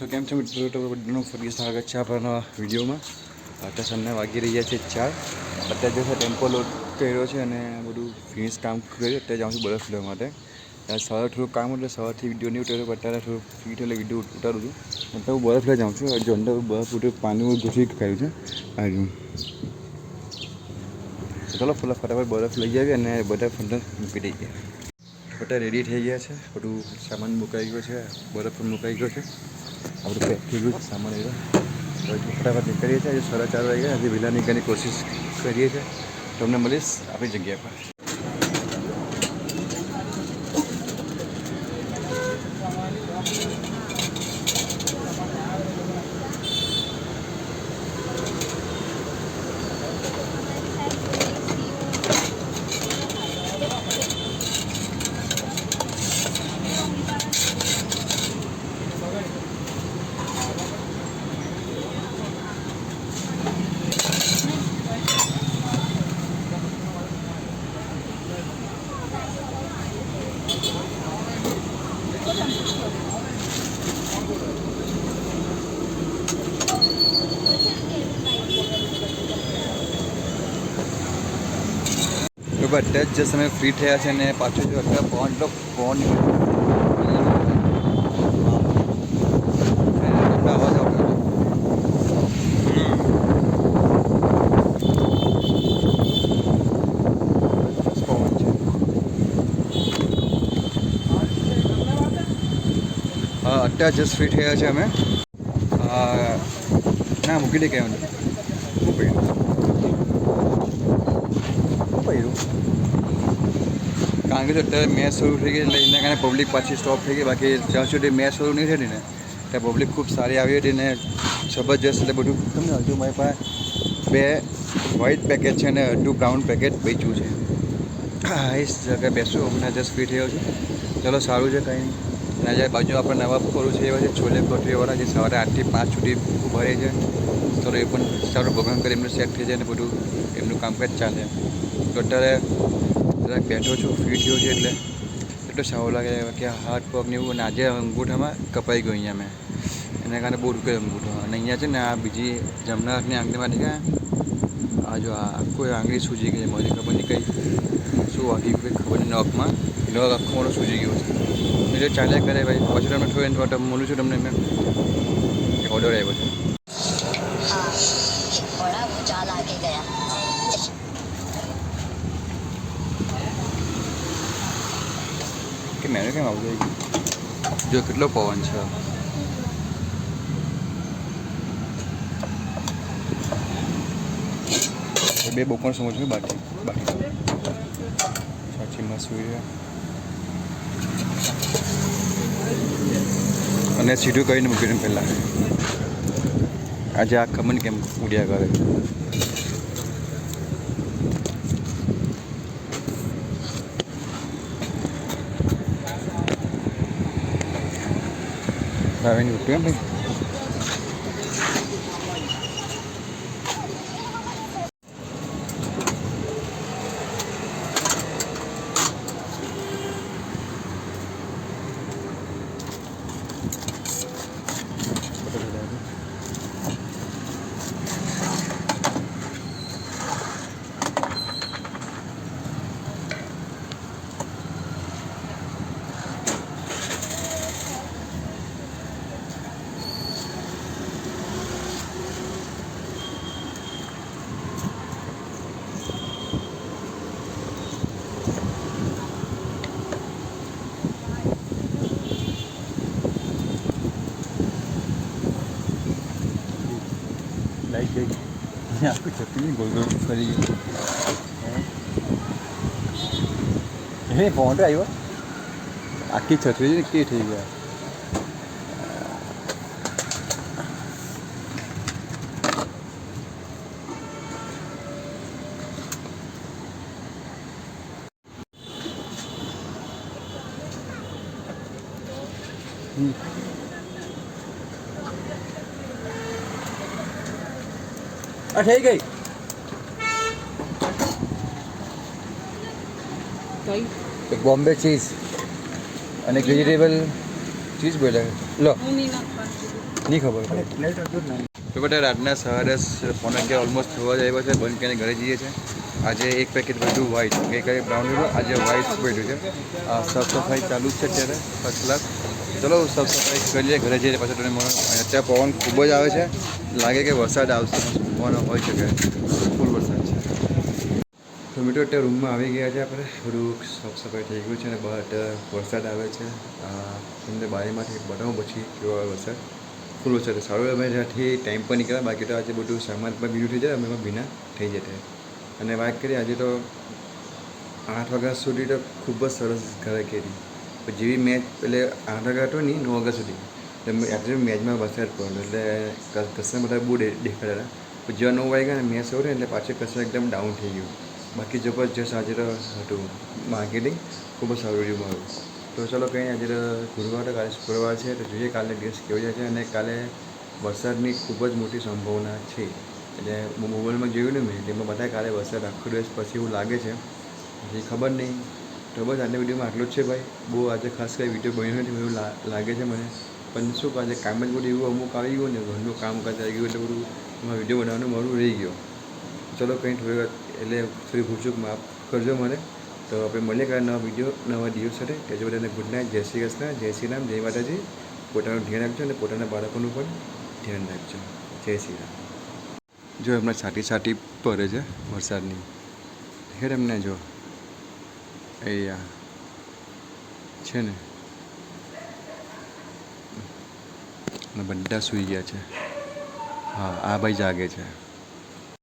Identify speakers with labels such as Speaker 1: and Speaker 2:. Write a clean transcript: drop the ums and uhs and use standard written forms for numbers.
Speaker 1: સો કેમ છો મિત્રો, તો બધાનું ફરી સ્વાગત છે આપણા વિડીયોમાં. અત્યારે સાંજના વાગી રહ્યા છે 4. અત્યારે જો ટેમ્પો લોડ કર્યો છે અને બધું ફિનિશ કામ કર્યું. અત્યારે જાઉં છું બરફ લેવા માટે. સવારે થોડું કામ એટલે સવારથી વિડીયો નહીં ઉતાર્યો, અત્યારે થોડું ફ્રી એટલે વિડીયો ઉતારું છું. એટલે હું બરફ લઈ જાઉં છું. જો અંદર બરફ ઉઠે પાણી ઘૂસી કર્યું છે આજુ. ચાલો ફટાફટ બરફ લઈ આવીએ અને બધા અંદર મૂકી દઈએ. બધા રેડી થઈ ગયા છે, બધું સામાન મુકાઈ ગયો છે, બરફ પણ મુકાઈ ગયો છે, આપણે પેક થઈ ગયું છે સામાન. એ ફટાફટ નીકળીએ છીએ. 4:30 વાગ્યા હજી વહેલા નીકળવાની કોશિશ કરીએ છીએ. તમને મળીશ આપણી જગ્યા પર. અત્યારે જ સમય ફ્રી થયા છે અને પાછું જો અત્યારે ફોન અવાજ આવતો હા. અત્યારે જસ્ટ ફ્રી થયા છે અમે. ના મૂકી દે કે શું પડ્યું કારણ કે અત્યારે મેચ શરૂ થઈ ગઈ એટલે એના કારણે પબ્લિક પાછી સ્ટોપ થઈ ગઈ. બાકી જ્યાં સુધી મેચ શરૂ નહીં થતી ને ત્યાં પબ્લિક ખૂબ સારી આવી હતી ને જબરજસ્ત. એટલે બધું તમને હજુ મારી પાસે 2 વ્હાઇટ પેકેટ છે અને 2 બ્રાઉન પેકેટ વેચ્યું છે. એ જગ્યાએ બેસું હમણાં જસ્ટ ફ્રી થયો છું. ચલો સારું છે કંઈ નહીં. અને જ્યારે બાજુ આપણે નવા ખોરું છે એવા છે છોલે ભટુરેવાળા જે સવારે 8 થી 5 સુધી ભરે છે. ચલો એ પણ સારું પ્રોગ્રામ કરી એમનું સેટ થઈ જાય ને બધું એમનું કામકાજ ચાલે. તો અત્યારે જરાક બેઠો છું, ફ્રી થયો છે એટલે એટલું સારું લાગે કે હાથ પગ ને એવું. અને આજે અંગૂઠામાં કપાઈ ગયો અહીંયા મેં, એના કારણે બહુ રૂકે અંગૂઠો. અને અહીંયા છે ને આ બીજી જમણા હાથની આંગળીમાંથી ક્યાં આ જો આ કોઈ આંગળી સૂજી ગઈ મારી, ખબર નહીં કંઈ શું વાગી ગયું ખબર નહીં. નખમાં નખ આખો મારો સૂજી ગયો છે. એટલે ચાલ્યા કરે ભાઈ. પછી તમને થોડું મળું છું તમને મેં ઓર્ડર આવ્યો છે. કે મેં કેમ આવું જાય જો કેટલો પવન છે. બે બપોર સમજ છું બાકી સાચી મસૂરી અને સીધું કરીને મૂકીને પહેલાં આજે આ ખબર કેમ ઉડ્યા કરે. આવીને ઉઠ્યું ભાઈ. લાઈટ ગઈ આખું છત્રી ગોલ ગોલ ફરી ગયું. એ ફોન આવ્યો આખી છત્રી કે થઈ ગયા. થઈ ગઈ એક બોમ્બે ચીઝ અને એક વેજીટેબલ ચીઝ બોલે લો. નહીં ખબર તો બેટા રાતના 11:30 પોણા 11 ઓલમોસ્ટ થવા જ આવ્યા છે. બંધ કરીને ઘરે જઈએ છીએ. આજે એક પેકેટ બધું વ્હાઈટ, ગઈકાલે બ્રાઉન હતું, આજે વ્હાઈટ પડ્યું છે. સાફ સફાઈ ચાલુ જ છે અત્યારે ફર્સ્ટ ક્લાસ. ચલો સાફ સફાઈ કરીએ, ઘરે જઈએ પાછળ તમને મળો. અત્યારે પવન ખૂબ જ આવે છે, લાગે કે વરસાદ આવશે, પવન હોઈ શકે, ફૂલ વરસાદ છે. તો મિત્રો અત્યારે રૂમમાં આવી ગયા છે આપણે, થોડું સાફ સફાઈ થઈ ગયું છે અને બહાર વરસાદ આવે છે. તમને બારીમાંથી બતાવું પછી કેવો આવે વરસાદ, ફૂલ વરસાદ. સારું અમે ત્યાંથી ટાઈમ પર નીકળ્યા, બાકી તો આજે બધું સામાન પણ ભીનું થઈ જાય, અમે એમાં ભીના થઈ જતા. અને વાત કરીએ આજે તો 8 વાગ્યા સુધી તો ખૂબ જ સરસ ઘરે કરી. જેવી મેચ એટલે 8 વાગ્યા હતો નહીં, 9 વાગ્યા સુધી એટલે મેચમાં વરસાદ પડ્યો એટલે કસર બધા બહુ દેખાડ્યા. જેવા 9 વાગ્યા ને મેચ શરૂ એટલે પાછળ કસર એકદમ ડાઉન થઈ ગયું. બાકી જબરજસ્ત આજે તો હતું માર્કેટિંગ, ખૂબ જ સારું રહ્યું મારું. તો ચલો કંઈ આજે તો ગુરુવાર તો કાલે શુક્રવાર છે, તો જોઈએ કાલે દિવસ કેવો જાય છે. અને કાલે વરસાદની ખૂબ જ મોટી સંભાવના છે. એટલે મોબાઈલમાં જોયું ને મેં, તેમાં બતાવે કાલે વરસાદ આખો દિવસ પછી એવું લાગે છે, હજી ખબર નહીં. તો બસ આજના વિડીયોમાં આટલું જ છે ભાઈ. બહુ આજે ખાસ કંઈ વિડીયો બન્યો નથી એવું લાગે છે મને, પણ શું આજે કામ જ બધું એવું અમુક આવી ગયું ને, ઘરનું કામકાજ આવી ગયું એટલે બધું એમાં વિડીયો બનાવવાનું મારું રહી ગયો. ચલો કંઈ થોડી એટલે થોડી ભૂલચૂક માફ કરજો મને. તો આપણે મળીએ કાલે નવા વિડીયો નવા દિવસ સાથે. કે જો બધાને ગુડ નાઇટ, જય શ્રી કૃષ્ણ, જય શ્રી રામ, જય માતાજી. પોતાનું ધ્યાન રાખજો અને પોતાના બાળકોનું પણ ધ્યાન રાખજો. જય શ્રી રામ. જો એમને છાંટી છાંટી પડે છે વરસાદની, હેર એમને જો અહીંયા છે ને, બધા સૂઈ ગયા છે. હા આ ભાઈ જાગે છે.